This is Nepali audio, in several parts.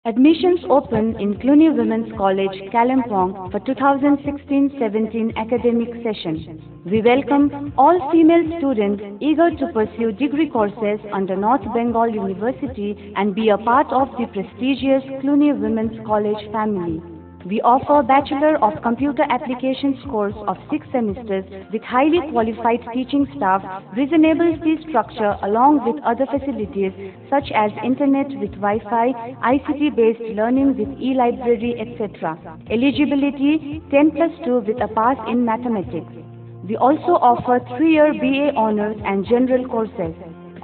Admissions open in CLUNY Women's College, Kalimpong for 2016-17 academic session. We welcome all female students eager to pursue degree courses under North Bengal University and be a part of the prestigious CLUNY Women's College family. We offer Bachelor of Computer Applications course of 6 semesters with highly qualified teaching staff, reasonable fee structure along with other facilities such as internet with Wi-Fi, ICT-based learning with e-library, etc. Eligibility 10+2 with a pass in mathematics. We also offer 3-year BA Honours and General courses.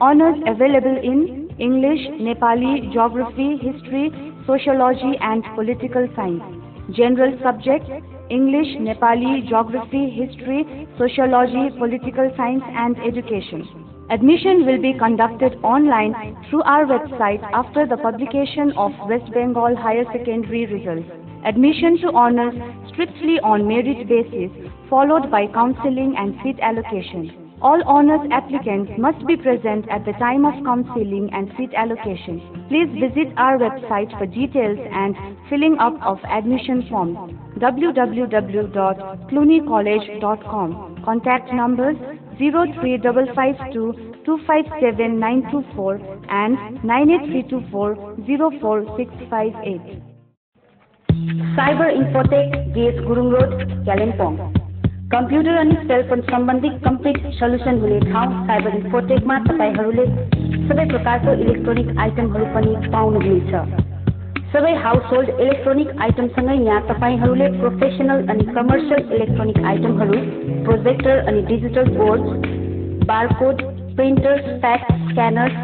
Honours available in English, Nepali, Geography, History, Sociology and Political Science. General subjects English, Nepali, Geography, History, Sociology, Political Science and Education. Admission will be conducted online through our website after the publication of West Bengal Higher Secondary results. Admission to honours strictly on merit basis, followed by counselling and seat allocation. All honours applicants must be present at the time of counselling and seat allocation. Please visit our website for details and filling up of admission forms. www.clunycollege.com. Contact numbers 03552 257924 and 98324 04658. Cyber Infotech, GS Gurung Road, Kalimpong. Computer अनि सेलफोन सम्बन्धी कम्प्लिट सल्युसन हुने ठाउँ साइबर इन्फोटेकमा तपाईहरूले सबै प्रकारको इलेक्ट्रोनिक आइटमहरू पनि पाउनुहुनेछ। सबै हाउसहोल्ड इलेक्ट्रोनिक आइटमसँगै यहाँ तपाईहरूले प्रोफेसनल अनि कमर्सियल इलेक्ट्रोनिक आइटमहरू, प्रोजेक्टर अनि digital board, barcode, printers, fax, scanners,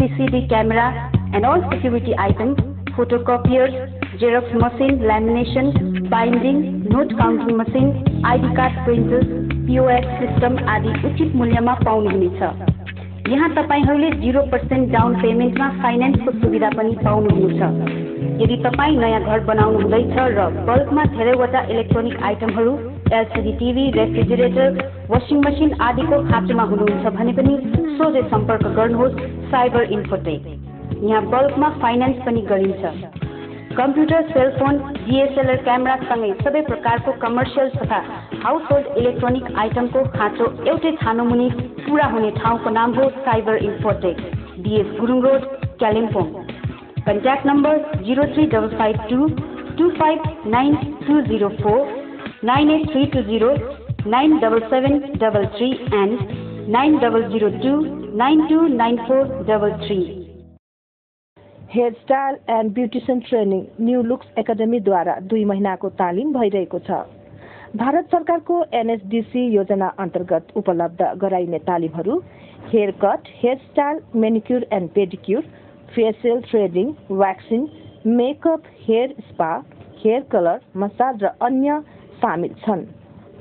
CCD camera and all security item, photocopiers, xerox machine, lamination, binding, note counting machine, ID card printers, POS system आदि उचित मूल्यमा पाउनुहुनेछ। यहाँ तपाईहरूले 0% डाउन पेमेन्टमा फाइनेन्सको सुविधा पनि पाउनुहुनेछ। यदि तपाईँ नयाँ घर बनाउनु हुँदैछ र बल्कमा धेरैवटा इलेक्ट्रोनिक आइटमहरू, LCD TV, refrigerator, washing machine आदिको खाँचोमा हुनुहुन्छ भने पनि सोझै सम्पर्क गर्नुहोस् साइबर इन्फोटेक। यहाँ बल्कमा फाइनेन्स पनि गरिन्छ। कम्प्युटर, सेलफोन, DSLR क्यामेरा सँगै सबै प्रकारको कमर्सियल तथा हाउसहोल्ड इलेक्ट्रोनिक आइटमको खाँचो एउटै छानोमुनि पूरा हुने ठाउँको नाम हो cyber infotech, DS Gurung road, Kalimpong. Contact number 03552 259204 98320 97733 and 9002 929433। Hair style and beautician training new looks एकाडेमीद्वारा 2 महिनाको तालिम भइरहेको छ। भारत सरकारको NSDC योजना अन्तर्गत उपलब्ध गराइने तालिमहरू hair cut, hair style, manicure and pedicure, facial threading, waxing, makeup, hair spa, hair colour, massage र अन्य सामेल छन्।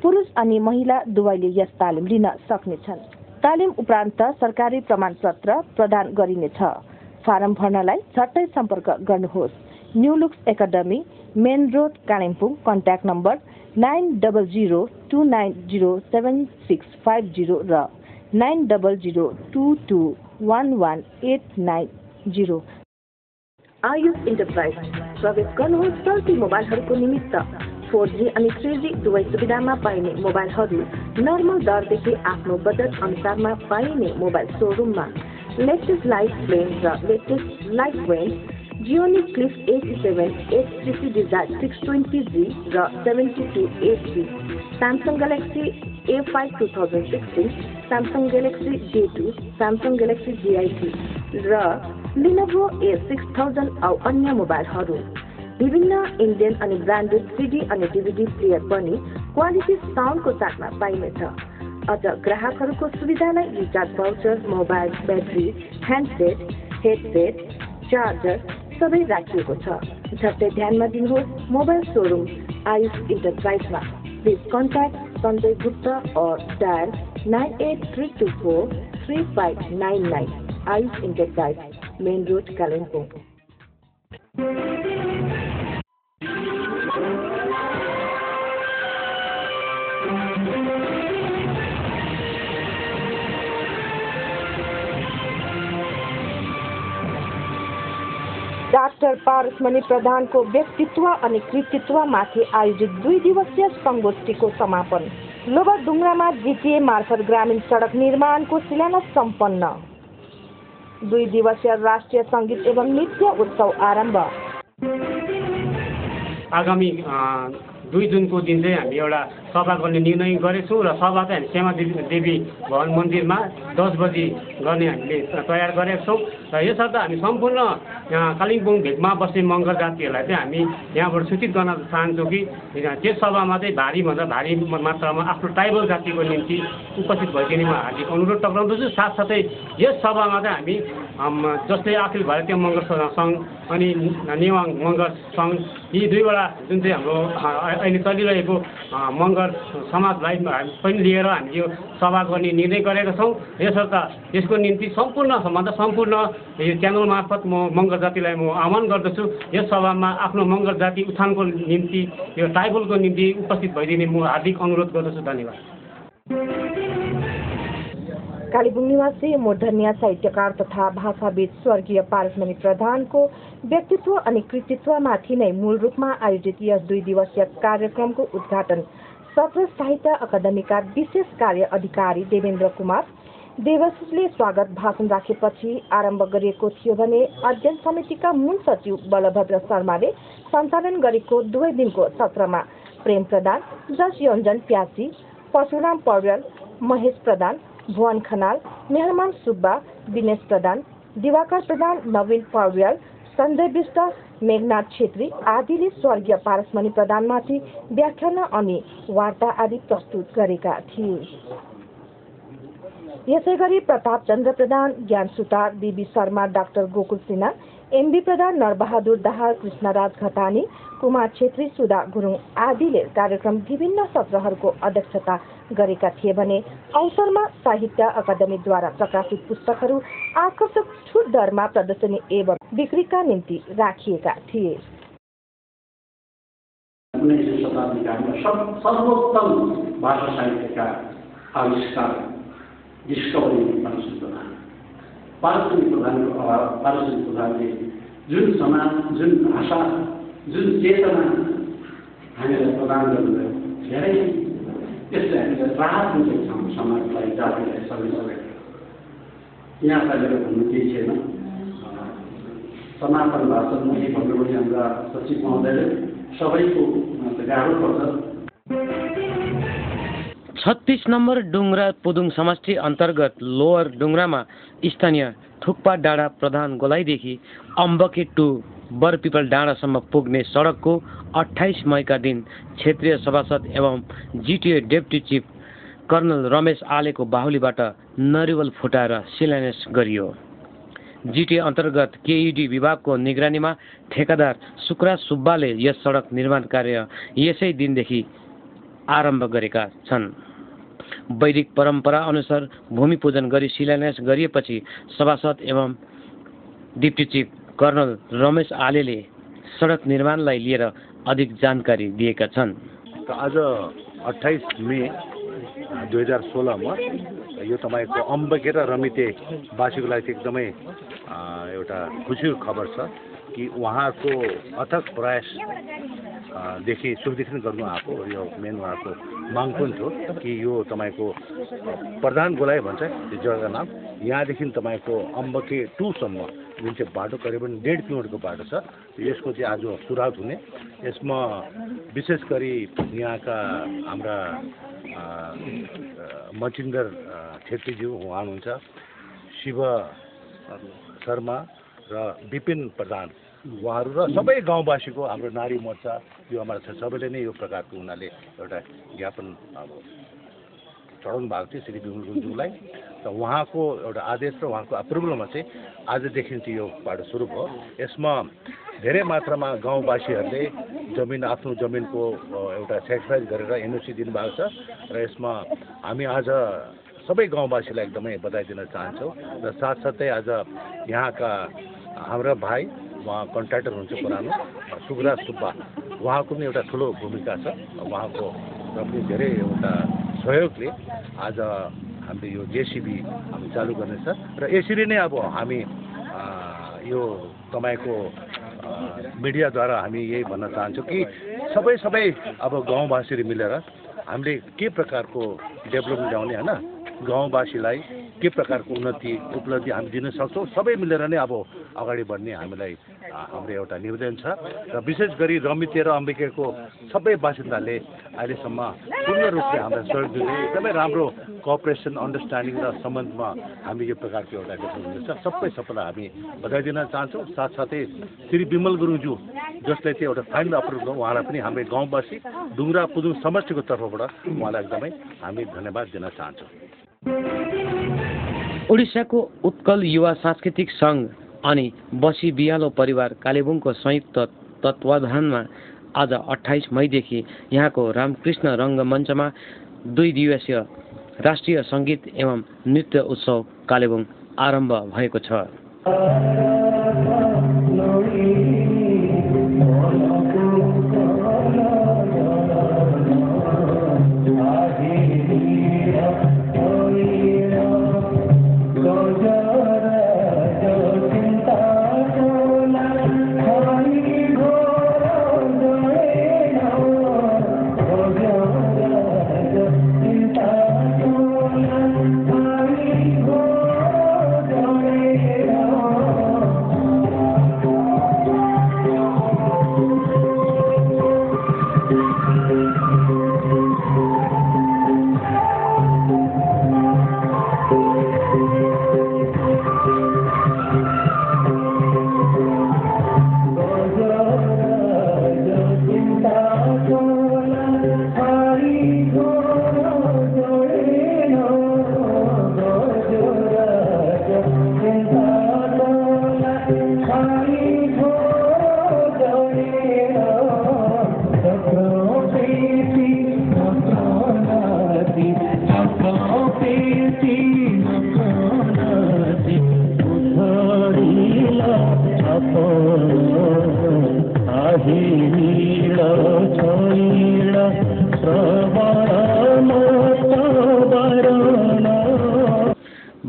पुरुष अनि महिला दुवैले यस तालिम लिन सक्नेछन्। तालिम उपरान्त सरकारी प्रमाणपत्र प्रदान गरिनेछ। फारम भर्नलाई झट्टै सम्पर्क गर्नुहोस्। New looks academy, main road, Kalimpong. Contact number 9002907650 र 9002211890। आयुष इन्टरप्राइज प्रवेश गर्नुहोस्। चल्ती मोबाइलहरूको निमित्त 4G अनि 3G दुवै सुविधामा पाइने मोबाइलहरू नर्मल दरदेखि आफ्नो बजेट अनुसारमा पाइने मोबाइल सोरुममा लेटेस्ट लाइफ प्लेन र latest life range, Gionee Cliff AC7, HTC Desire 620G र 72HG, Samsung Galaxy A5 2016, Samsung Galaxy J2, Samsung Galaxy JIT र Lenovo A6000 औ अन्य मोबाइलहरू। विभिन्न इन्डियन अनि ब्रान्डेड CD अनि DVD प्लेयर पनि क्वालिटी साउन्डको साथमा पाइनेछ। अझ ग्राहकहरूको सुविधालाई recharge voucher, mobile, battery, handset, headset, charger सबै राखिएको छ। झट्टै ध्यानमा दिनुहोस् मोबाइल सोरुम आयुष इन्टरप्राइजमा। प्लिज कन्ट्याक्ट सञ्जय गुप्ता और dial 98324 3599। Ayush enterprise, main road, Kalimpong. Doctor doctor Parasmani प्रधानको व्यक्तित्व अनि कृतित्वमाथि आयोजित 2 दिवसीय संगोष्ठीको समापन। लोबरडुङ्ग्रामा जिटिए मार्फत ग्रामीण सडक निर्माणको शिलान्यास सम्पन्न। 2 दिवसीय राष्ट्रिय सङ्गीत एवं नृत्य उत्सव आरम्भ। आगामी 2 जुनको दिन चाहिँ हामी एउटा सभा गर्ने निर्णय गरेछौँ र सभा चाहिँ हामी श्यामा देवी भवन मन्दिरमा 10 बजी गर्ने हामीले तयार गरेका छौँ र यसर्थ हामी सम्पूर्ण कालिम्पोङ भेगमा बस्ने मगर जातिहरूलाई चाहिँ हामी यहाँबाट सूचित गर्न चाहन्छौँ कि त्यस सभामा चाहिँ भारीभन्दा भारी मात्रामा आफ्नो ट्राइबल जातिको निम्ति उपस्थित भइदिने म हार्दिक अनुरोध टक्राउँदछु। साथसाथै यस सभामा चाहिँ हामी जस्तै अखिल भारतीय मगर सङ्घ अनि नेवाङ मगर सङ्घ यी 2वटा जुन चाहिँ हाम्रो अहिले चलिरहेको मगर समाजलाई पनि लिएर हामी यो सभा गर्ने निर्णय गरेका छौँ। यसर्थ यसको निम्ति सम्पूर्ण यो च्यानल मार्फत म मगर जातिलाई म आह्वान गर्दछु यस सभामा आफ्नो मगर जाति उत्थानको निम्ति यो ट्राइबलको निम्ति उपस्थित भइदिने म हार्दिक अनुरोध गर्दछु। धन्यवाद। कालेबुङ निवासी मूर्धन्य साहित्यकार तथा भाषाविद स्वर्गीय पारसमणि प्रधानको व्यक्तित्व अनि कृतित्वमाथि नै मूल रूपमा आयोजित यस 2 दिवसीय कार्यक्रमको उद्घाटन सत्र साहित्य अकादमीका विशेष कार्य अधिकारी देवेन्द्र कुमार देवसले स्वागत भाषण राखेपछि आरम्भ गरिएको थियो भने अध्ययन समितिका मूल सचिव बलभद्र शर्माले सञ्चालन गरेको 2 दिनको सत्रमा प्रेम प्रधान, जस योन्जन प्यासी, परशुराम पौड्याल, महेश प्रधान, भुवन खनाल, मेहरमान सुब्बा, दिनेश प्रधान, दिवाकर प्रधान, नवीन पौड्याल, सञ्जय विष्ट, मेघनाथ छेत्री आदिले स्वर्गीय पारसमणि प्रधानमाथि व्याख्यान अनि वार्ता आदि प्रस्तुत गरेका थिए। यसैगरी प्रताप चन्द्र प्रधान, ज्ञान सुतार, बीबी शर्मा, डाक्टर गोकुल सिन्हा, एमबी प्रधान, नरबहादुर दाहाल, कृष्णराज घतानी, कुमार छेत्री, सुधा गुरुङ आदिले कार्यक्रम विभिन्न सत्रहरूको अध्यक्षता गरेका थिए भने अवसरमा साहित्य अकादमीद्वारा प्रकाशित पुस्तकहरू आकर्षक छुट दरमा प्रदर्शनी एवं बिक्रीका निम्ति राखिएका थिए। 19औं शताब्दीका सर्वोत्तम भाषा साहित्यका आविष्कार डिस्कभरी पारसमणि प्रधानले जुन समाज, जुन भाषा, जुन चेतना हामीलाई प्रदान गर्नुभयो, धेरै यसले हामीलाई राहत दिन्छ समाजलाई, जातिलाई, सबै यहाँ चाहिएर भन्नु केही छैन। सनातन भाषण मैले भन्नु पनि हाम्रा सचिव महोदयले सबैको गाह्रो पर्छ। 36 नम्बर डुङ्ग्रा पुदुङ समष्टि अन्तर्गत लोवर डुङ्ग्रामा स्थानीय थुक्पा डाँडा प्रधान गोलाइदेखि अम्बके टु बरपिपल डाँडासम्म पुग्ने सडकको 28 मईका दिन क्षेत्रीय सभासद एवं जिटिए डेप्टी चिफ कर्नल रमेश आलेको बाहुलीबाट नरिवल फुटाएर शिलान्यास गरियो। जिटिए अन्तर्गत केइडी विभागको निगरानीमा ठेकादार सुकराज सुब्बाले यस सडक निर्माण कार्य यसै दिनदेखि आरम्भ गरेका छन्। वैदिक परम्परा अनुसार भूमि पूजन गरी शिलान्यास गरिएपछि सभासद एवं डिप्टी चिफ कर्नल रमेश आलेले सडक निर्माणलाई लिएर अधिक जानकारी दिएका छन्। आज 28 मे 2016 मा यो तपाईको अम्बके र रमिते वासीको लागि एकदमै एउटा खुसीको खबर छ कि उहाँको अथक प्रयास देखि सुखदेखि गर्नु आएको यो मेन उहाँको माग पनि थियो कि यो तपाईको प्रधान गोलाइ भन्छ यो जग्गाको नाम, यहाँदेखि तपाईको अम्बके 2 सम्म जुन चाहिँ बाटो करिबन 1.5 किलोमिटरको बाटो छ, यसको चाहिँ आज सुरुवात हुने। यसमा विशेष गरी यहाँका हाम्रा मचिन्दर छेत्रीज्यू उहाँ हुनुहुन्छ, शिव शर्मा र विपिन प्रधान उहाँहरू र सबै गाउँवासीको हाम्रो नारी मोर्चा यो हाम्रो सबैले नै यो प्रकारको उनीहरूले एउटा ज्ञापन अब चढाउनु भएको थियो श्री विमल गुरुङलाई। त उहाँको एउटा आदेश र उहाँको अप्रुभलमा चाहिँ आजदेखि चाहिँ यो बाटो सुरु भयो। यसमा धेरै मात्रामा गाउँवासीहरूले जमिन आफ्नो जमिनको एउटा सेक्रिफाइस गरेर एनओसी दिनुभएको छ र यसमा हामी आज सबै गाउँवासीलाई एकदमै बधाई दिन चाहन्छौँ र साथसाथै आज यहाँका हाम्रा भाइ उहाँ कन्ट्र्याक्टर हुनुहुन्छ पुरानो सुकराज सुब्बा, उहाँको पनि एउटा ठुलो भूमिका छ। उहाँको पनि धेरै एउटा सहयोगले आज हामीले यो जेसिबी हामी चालु गर्नेछ र यसरी नै अब हामी यो तपाईँको मिडियाद्वारा हामी यही भन्न चाहन्छौँ कि सबै अब गाउँवासीले मिलेर हामीले के प्रकारको डेभलपमेन्ट ल्याउने होइन गाउँवासीलाई के प्रकारको उपलब्धि हामी दिन सक्छौँ सबै मिलेर नै अब अगाडि बढ्ने हामीलाई हाम्रो एउटा निवेदन छ र विशेष गरी रमिते र अम्बिकेको सबै बासिन्दाले अहिलेसम्म पूर्ण रूपले हामीलाई सहयोग दिने एकदमै राम्रो कोअपरेसन अन्डरस्ट्यान्डिङ र सम्बन्धमा हामी यो प्रकारको एउटा डेभलपमेन्ट छ सबैलाई हामी बधाई दिन चाहन्छौँ। साथसाथै श्री विमल गुरुङज्यू जसले चाहिँ एउटा फाइनल अप्रुभ गर्नु उहाँलाई पनि हाम्रो गाउँवासी डुङ्ग्रा पुदुङ समष्टिको तर्फबाट उहाँलाई एकदमै हामी धन्यवाद दिन चाहन्छौँ। उडिसाको उत्कल युवा सांस्कृतिक सङ्घ अनि बसी बियालो परिवार कालेबुङको संयुक्त तत्वावधानमा आज 28 मईदेखि यहाँको रामकृष्ण रङ्गमञ्चमा 2 दिवसीय राष्ट्रिय सङ्गीत एवं नृत्य उत्सव कालेबुङ आरम्भ भएको छ।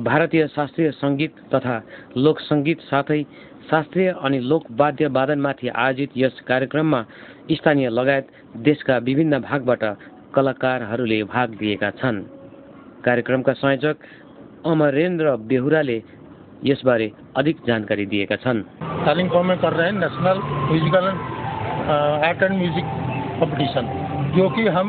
भारतीय शास्त्रीय सङ्गीत तथा लोक सङ्गीत साथै शास्त्रीय अनि लोक वाद्य वादनमाथि आयोजित यस कार्यक्रममा स्थानीय लगायत देशका विभिन्न भागबाट कलाकारहरूले भाग लिएका छन्। कार्यक्रमका संयोजक अमरेन्द्र बेहुराले यसबारे अधिक जानकारी दिएका छन्। कालिम्पोङ में कर रहे हैं national musical art and music competition, जो कि हम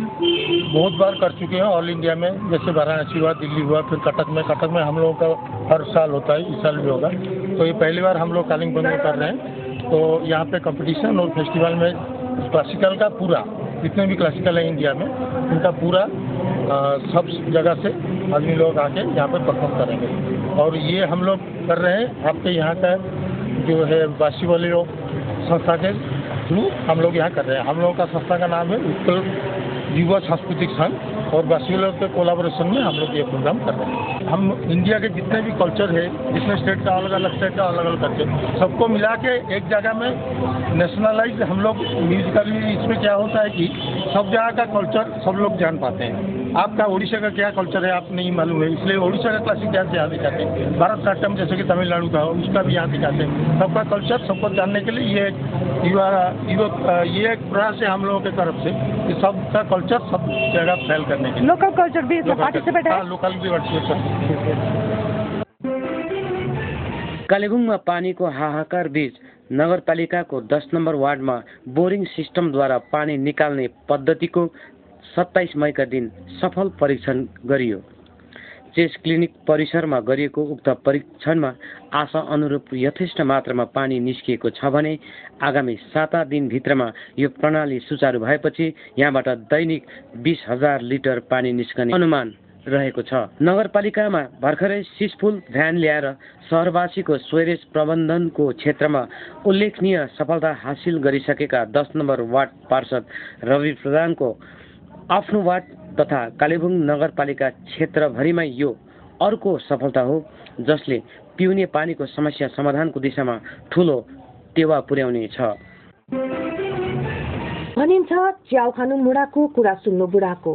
बहुत बार कर चुके हैं ऑल इंडिया में, जैसे वाराणसी हुआ, दिल्ली हुआ, फिर कटक में हम लोगों का हर साल होता है, इस साल भी होगा। तो ये पहली बार हम लोग कालिम्पोङ में कर रहे हैं। तो यहाँ पे कंपटीशन और फेस्टिवल में क्लासिकल का पूरा, जितने भी क्लासिकल है इंडिया में, उनका पूरा सब जगह से आदमी लोग आके यहाँ पे परफॉर्म करेंगे। और ये हम लोग कर रहे हैं आपके यहाँ का जो है बासी वाले लोग संस्था के थ्रू हम लोग यहाँ कर रहे हैं। हम लोगों का संस्था का नाम है उत्कल युवा सांस्कृतिक संघ, और बासी वालों के कोलाबोरेशन में हम लोग ये प्रोग्राम कर रहे हैं। हम इंडिया के जितने भी कल्चर है, जितने स्टेट का अलग अलग स्टेट का अलग अलग कल्चर, सबको मिला के एक जगह में नेशनलाइज हम लोग म्यूजिकली। इसमें क्या होता है कि सब जगह का कल्चर सब लोग जान पाते हैं। आपका उड़ीसा का क्या कल्चर है आप नहीं मालूम है, इसलिए उड़ीसा का क्लासिक डांस यहाँ दिखाते हैं। भरतनाट्यम जैसे कि तमिलनाडु का हो, उसका भी यहाँ दिखाते हैं। सबका कल्चर सबको जानने के लिए ये एक प्रयास है हम लोगों की तरफ से कि सबका कल्चर सब जगह फैल करने के लिए। लोकल कल्चर भी पार्टिसिपेट है। लोकल भी पार्टिसिपेट। कालेबुङमा पानीको हाहाकार बीच नगरपालिकाको 10 नम्बर वार्डमा बोरिङ सिस्टमद्वारा पानी निकाल्ने पद्धतिको 27 मईका दिन सफल परीक्षण गरियो। चेस क्लिनिक परिसरमा गरिएको उक्त परीक्षणमा आशा अनुरूप यथेष्ट मात्रामा पानी निस्किएको छ भने आगामी 7 दिनभित्रमा यो प्रणाली सुचारू भएपछि यहाँबाट दैनिक 20,000 लिटर पानी निस्कने अनुमान रहेको छ। नगरपालिकामा भर्खरै सिसफुल भ्यान ल्याएर सहरवासीको स्वेरेज प्रबन्धनको क्षेत्रमा उल्लेखनीय सफलता हासिल गरिसकेका 10 नम्बर वार्ड पार्षद रवि प्रधानको आफ्नो वार्ड तथा कालेबुङ नगरपालिका क्षेत्रभरिमा यो अर्को सफलता हो, जसले पिउने पानीको समस्या समाधानको दिशामा ठूलो टेवा पुर्याउने छ। भनिन्छ च्याउ खानु मुढाको कुरा सुन्नु बुढाको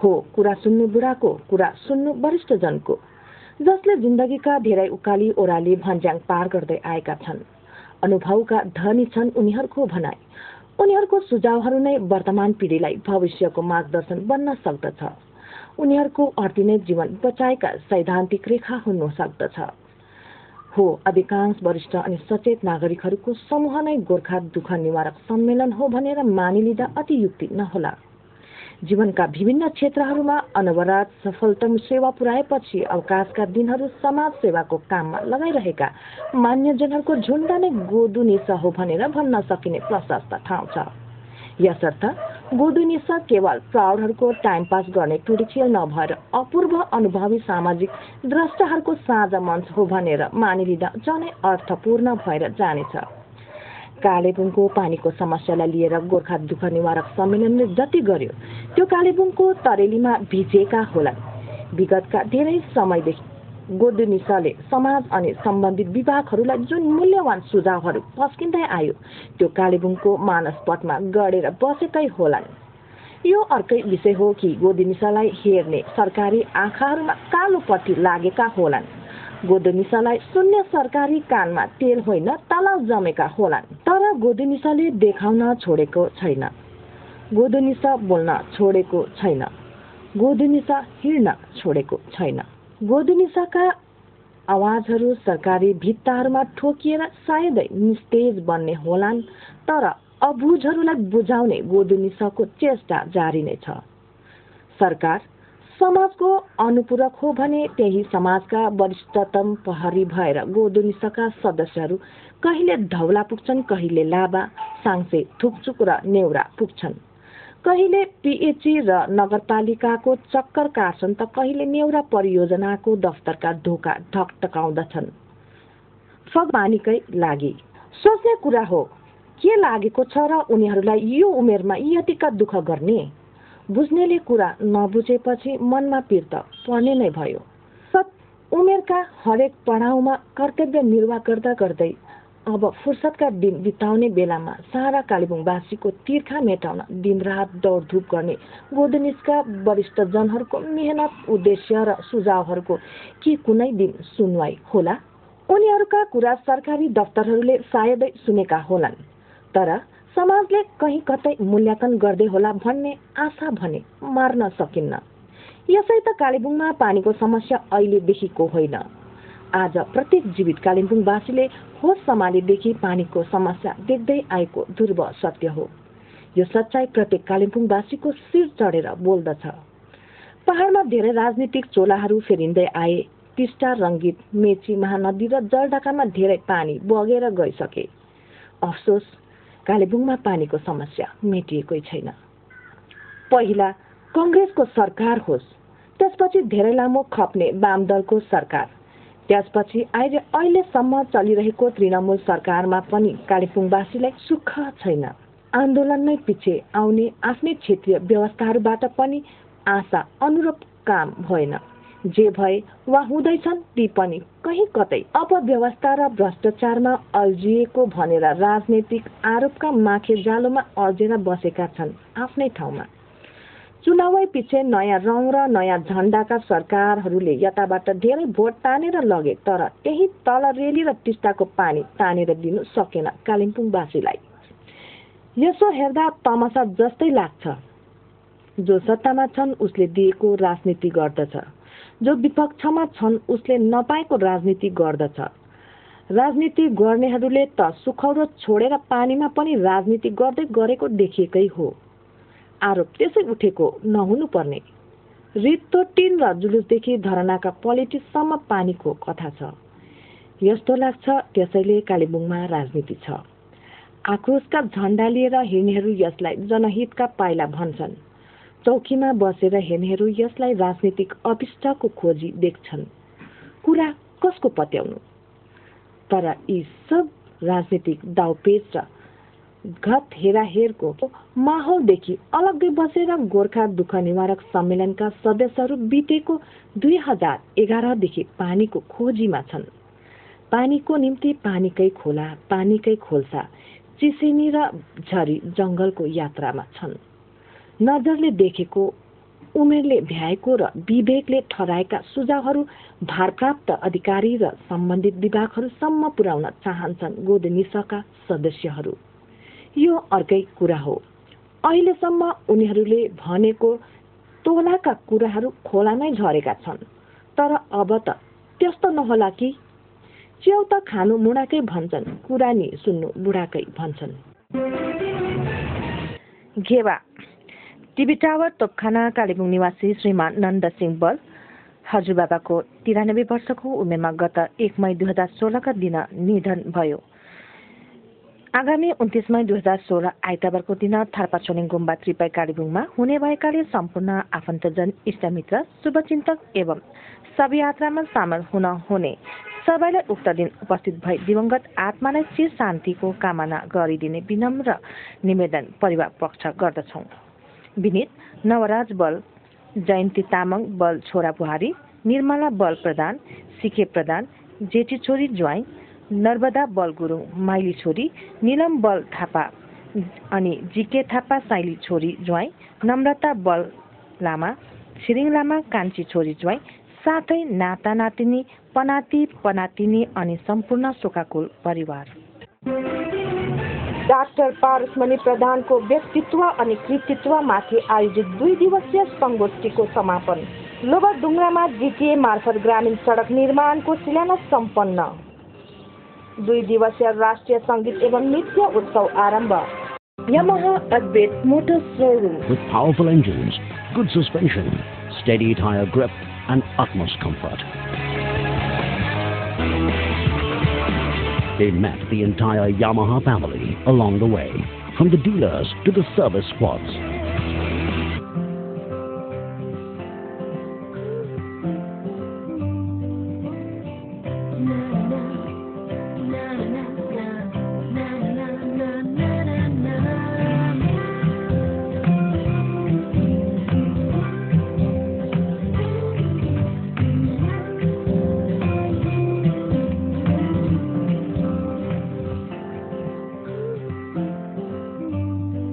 हो, कुरा सुन्नु बुढाको कुरा सुन्नु वरिष्ठ जनको, जसले जिन्दगीका धेरै उकाली ओह्राली भन्ज्याङ पार गर्दै आएका छन्। अनुभवका धनी छन् उनीहरूको भनाइ। उनीहरूको सुझावहरू नै वर्तमान पिँढीलाई भविष्यको मार्गदर्शन बन्न सक्दछ। उनीहरूको अर्थी जीवन बचाएका सैद्धान्तिक रेखा हुन सक्दछ। हो, अधिकांश वरिष्ठ अनि सचेत नागरिकहरूको समूह नै गोर्खा दुःख निवारक सम्मेलन हो भनेर मानिलिँदा अति युक्ति नहोला। जीवनका विभिन्न क्षेत्रहरूमा अनवरत सफलतम सेवा पुर्याएपछि अवकाशका दिनहरू समाज सेवाको काममा लगाइरहेका मान्यजनहरूको झुण्ड नै गोदुनिसा हो भनेर भन्न सकिने प्रशस्त ठाउँ छ। यसर्थ गोदुनिसा केवल प्रौढहरूको टाइम पास गर्ने टुरिखेल नभएर अपूर्व अनुभवी सामाजिक द्रष्टाहरूको साझा मञ्च हो भनेर मानिलिँदा झनै अर्थपूर्ण भएर जानेछ। कालेबुङको पानीको समस्यालाई लिएर गोर्खा दुःख निवारक सम्मेलनले जति गर्यो त्यो कालेबुङको तरेलीमा भिजेका होलान्। विगतका धेरै समयदेखि गोदुनिसाले समाज अनि सम्बन्धित विभागहरूलाई जुन मूल्यवान सुझावहरू पस्किँदै आयो त्यो कालेबुङको मानसपटमा गडेर बसेकै होलान्। यो अर्कै विषय हो कि गोदुनिसालाई हेर्ने सरकारी आँखाहरूमा कालो पट्टी लागेका होलान्। गोदुनिसालाई सुन्ने सरकारी कानमा तेल होइन तलाउ जमेका होलान्। तर गोदुनिसाले देखाउन छोडेको छैन, गोदुनिसा बोल्न छोडेको छैन, गोदुनिसा हिँड्न छोडेको छैन। गोदुनिसाका आवाजहरू सरकारी भित्ताहरूमा ठोकिएर सायदै निस्तेज बन्ने होलान्, तर अबुझहरूलाई बुझाउने गोदुनिसाको चेष्टा जारी नै छ। सरकार समाजको अनुपूरक हो भने त्यही समाजका वरिष्ठतम प्रहरी भएर गोदुनिसाका सदस्यहरू कहिले धौला पुग्छन्, कहिले लाबा, साङ्से, थुक्चुक र नेउरा पुग्छन्। कहिले पिएचई र नगरपालिकाको चक्कर काट्छन् त कहिले नेउरा परियोजनाको दफ्तरका ढोका ढकढकाउँदछन्। फगबानीकै लागि सोच्ने कुरा हो के लागेको छ र उनीहरूलाई यो उमेरमा यतिका दुःख गर्ने। बुझ्नेले कुरा नबुझेपछि मनमा पीर त पर्ने नै भयो। उमेरका हरेक पडाउमा कर्तव्य निर्वाह गर्दा गर्दै अब फुर्सदका दिन बिताउने बेलामा सारा कालेबुङवासीको तिर्खा मेटाउन दिनरात दौडधुप गर्ने गोदुनिसका वरिष्ठ जनहरूको मेहनत, उद्देश्य र सुझावहरूको के कुनै दिन सुनवाई होला? उनीहरूका कुरा सरकारी दफ्तरहरूले सायदै सुनेका होलान्, तर समाजले कहीँ कतै मूल्याङ्कन गर्दै होला भन्ने आशा भने मार्न सकिन्न। यसै त कालेबुङमा पानीको समस्या अहिलेदेखिको होइन। आज प्रत्येक जीवित कालिम्पोङवासीले होस सम्हालेदेखि पानीको समस्या देख्दै आएको ध्रुव सत्य हो। यो सच्चाइ प्रत्येक कालिम्पोङवासीको शिर चढेर बोल्दछ। पहाडमा धेरै राजनीतिक चोलाहरू फेरिँदै आए। टिस्टा, रङ्गीत, मेची, महानदी र जलढाकामा धेरै पानी बगेर गइसके। अफसोस कालेबुङमा पानीको समस्या मेटिएकै छैन। पहिला कांग्रेसको सरकार होस्, त्यसपछि धेरै लामो खप्ने वाम दलको सरकार, त्यसपछि अहिलेसम्म चलिरहेको तृणमूल सरकारमा पनि कालिम्पोङवासीलाई सुख छैन। आन्दोलन नै पछि आउने आफ्नै क्षेत्रीय व्यवस्थाहरूबाट पनि आशा अनुरूप काम भएन। जे भए वा हुँदैछन् ती पनि कहीँ कतै अपव्यवस्था र भ्रष्टाचारमा अल्झिएको भनेर राजनैतिक आरोपका माखे जालोमा अल्झेर बसेका छन् आफ्नै ठाउँमा। चुनावै पछि नयाँ रङ र नयाँ झण्डाका सरकारहरूले यताबाट धेरै भोट तानेर लगे, तर त्यही तल रेली र टिस्टाको पानी तानेर दिनु सकेन कालिम्पोङवासीलाई। यसो हेर्दा तमासा जस्तै लाग्छ। जो सत्तामा छन् उसले दिएको राजनीति गर्दछ, जो विपक्षमा छन् उसले नपाएको राजनीति गर्दछ। राजनीति गर्नेहरूले त सुखौरो छोडेर पानीमा पनि राजनीति गर्दै गरेको देखिएकै हो। आरोप त्यसै उठेको नहुनु पर्ने। रित्तो टिन र जुलुसदेखि धरनाका पोलिटिक्ससम्म पानीको कथा छ। यस्तो लाग्छ त्यसैले कालेबुङमा राजनीति छ। आक्रोशका झण्डा लिएर हिँड्नेहरू यसलाई जनहितका पाइला भन्छन्। चौकीमा बसेर हेर्नेहरू यसलाई राजनीतिक अभिष्टको खोजी देख्छन्। कुरा कसको पत्याउनु? तर यी सब राजनीतिक दाउपेच र घट हेराहेरको माहौलदेखि अलग्गै बसेर गोर्खा दुःख निवारक सम्मेलनका सदस्यहरू बितेको 2011 देखि पानीको खोजीमा छन्। पानीको निम्ति पानीकै खोला, पानीकै खोल्सा, चिसेनी र झरी जंगलको यात्रामा छन्। नजरले देखेको उमेरले भ्याएको र विवेकले ठहराएका सुझावहरू भारप्राप्त अधिकारी र सम्बन्धित विभागहरूसम्म पुर्याउन चाहन्छन् गोदनिसका सदस्यहरू। यो अर्कै कुरा हो, अहिलेसम्म उनीहरूले भनेको तोलाका कुराहरू खोलामै झरेका छन्। तर अब त त्यस्तो नहोला कि? च्याउ त खानु मुडाकै भन्छन्, कुरा नि सुन्नु बुढाकै भन्छन्। घेवा टिभी टावर तोपखाना कालेबुङ निवासी श्रीमान नन्द सिंह बल हजुरबाबाको 93 वर्षको उमेरमा गत 1 मई 2016 का दिन निधन भयो। आगामी 29 मई 2016 आइतबारको दिन थार्पाछोलिङ गुम्बा त्रिपाई कालेबुङमा हुने भएकाले सम्पूर्ण आफन्तजन, इष्टमित्र, शुभचिन्तक एवं शवयात्रामा सामेल हुन हुने सबैलाई उक्त दिन उपस्थित भई दिवंगत आत्मालाई चिर शान्तिको कामना गरिदिने विनम्र निवेदन परिवार पक्ष गर्दछौं। विनीत नवराज बल, जयन्ती तामाङ बल छोरा बुहारी, निर्मला बल प्रधान, सिखे प्रधान, जेठी छोरी ज्वाइँ, नर्मदा बल गुरुङ माइली छोरी, नीलम बल थापा अनि जीके थापा साइली छोरी ज्वाइँ, नम्रता बल लामा, छिरिङ लामा कान्छी छोरी ज्वाइँ, साथै नाता नातिनी, पनाती पनातिनी अनि सम्पूर्ण शोकाकुल परिवार। डाक्टर पारसमणि प्रधानको व्यक्तित्व अनि कृतित्वमाथि आयोजित 2 दिवसीय संगोष्ठीको समापन। लोवर डुङ्ग्रामा जिटिए मार्फत ग्रामीण सडक निर्माणको शिलान्यास सम्पन्न। 2 दिवसीय राष्ट्रिय संगीत एवं नृत्य उत्सव आरम्भ। Yamaha Advait Motor Showroom with powerful engines, good suspension, steady tire grip and utmost comfort. They met the entire Yamaha family along the way, from the dealers to the service squads.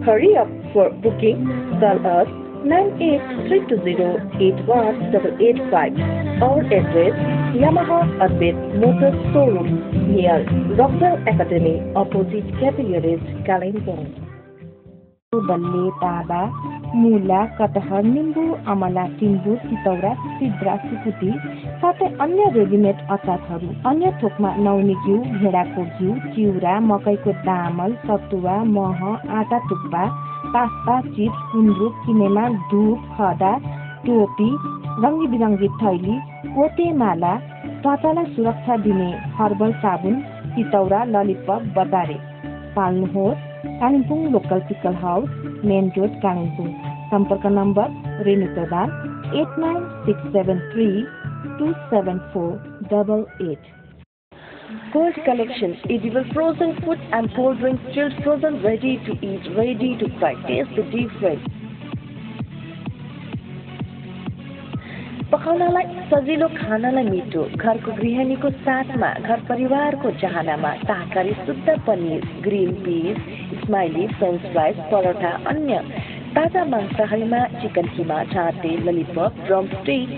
Hurry up for booking. Call us 9832081885. Our address Yamaha Advait Motor Showroom near Rockwell Academy opposite Capillaries, Kalimpong. बल्ले, ताबा, मुला, कटहर, निम्बु, अमला, टिम्बु, तितौरा, सिद्रा, सुकुटी साथै अन्य रेडिमेड अचारहरू, अन्य थोकमा नौनी घिउ, भेडाको घिउ, चिउरा, मकैको दामल, सतुवा, मह, आटा टुप्पा, पास्ता, चिप्स, गुन्द्रुक, किनेमा, धुप, खदा, टोपी, रङ्गी बिरङ्गी थैली, कोटेमाला, त्वचालाई सुरक्षा दिने हर्बल साबुन, तितौरा, ललिपप, बतारे पाल्नुहोस्। Kalimpong local pickle house, main road, Kalimpong. सम्पर्क नम्बर Renu Pradhan 8967327488। Cold collection, edible frozen food and cold drinks, chilled frozen, ready to eat, ready to fry. Taste the difference. पकाउनलाई सजिलो, खानलाई मिठो, घरको गृहिणीको साथमा, घर परिवारको चाहनामा शाकाहारी शुद्ध paneer, green peas, smiley, french fries, paratha, अन्य ताजा मांसाहारीमा चिकन किमा, चाटे, lollipop, drumstick,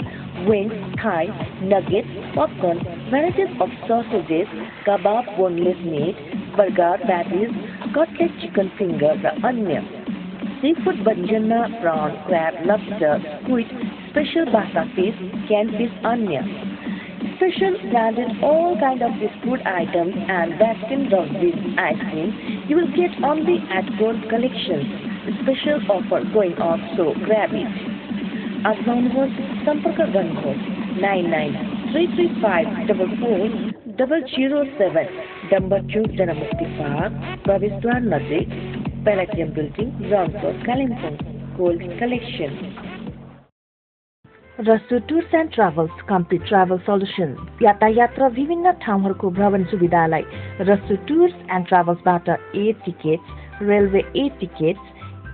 wings, thigh, nuggets, popcorn, varieties of sausages, kebab, boneless meat, burger, patties, cutlet, chicken finger र अन्य seafood व्यञ्जनमा prawn, crab, lobster, squid, special basa fish, canned fish, अन्य special branded all kind of these food items and Baskin Robbins ice cream you will get only at Gold Collections. Special offer going on, so grab it. आजमाउनुहोस्, सम्पर्क गर्नुहोस् 9933544007 डम्बर चौक जनमुक्ति पार्क प्रवेशद्वार नजिक Palladium building Rangkot Kalimpong gold collection. Rasu tours and travels complete travel solution यातायात र विभिन्न ठाउँहरूको भ्रमण सुविधालाई रसु टुर्स एन्ड ट्राभल्सबाट air tickets, railway air tickets,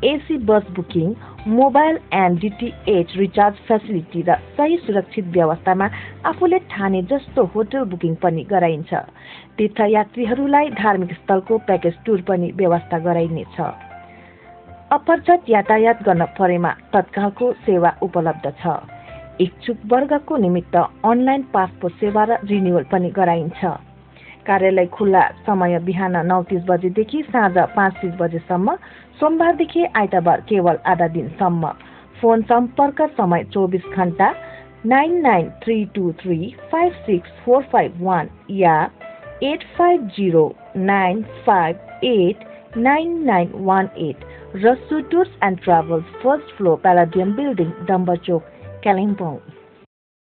AC bus booking, mobile and DTH recharge facility र सही सुरक्षित व्यवस्थामा आफूले ठाने जस्तो होटल बुकिङ पनि गराइन्छ। तीर्थयात्रीहरूलाई धार्मिक स्थलको प्याकेज टुर पनि व्यवस्था गराइनेछ। अपरझट यातायात गर्न परेमा तत्कालको सेवा उपलब्ध छ। इच्छुक वर्गको निमित्त अनलाइन पासपोर्ट सेवा र रिन्युअल पनि गराइन्छ। कार्यालय खुल्ला समय बिहान 9:30 बजेदेखि साँझ 5:30 बजेसम्म, सोमबारदेखि आइतबार केवल आधा दिनसम्म। फोन सम्पर्क समय 24 घण्टा 9932356451 या 8509589918। Rasu tours and travels, first floor, Palladium building, Dambar Chowk, Kalimpong.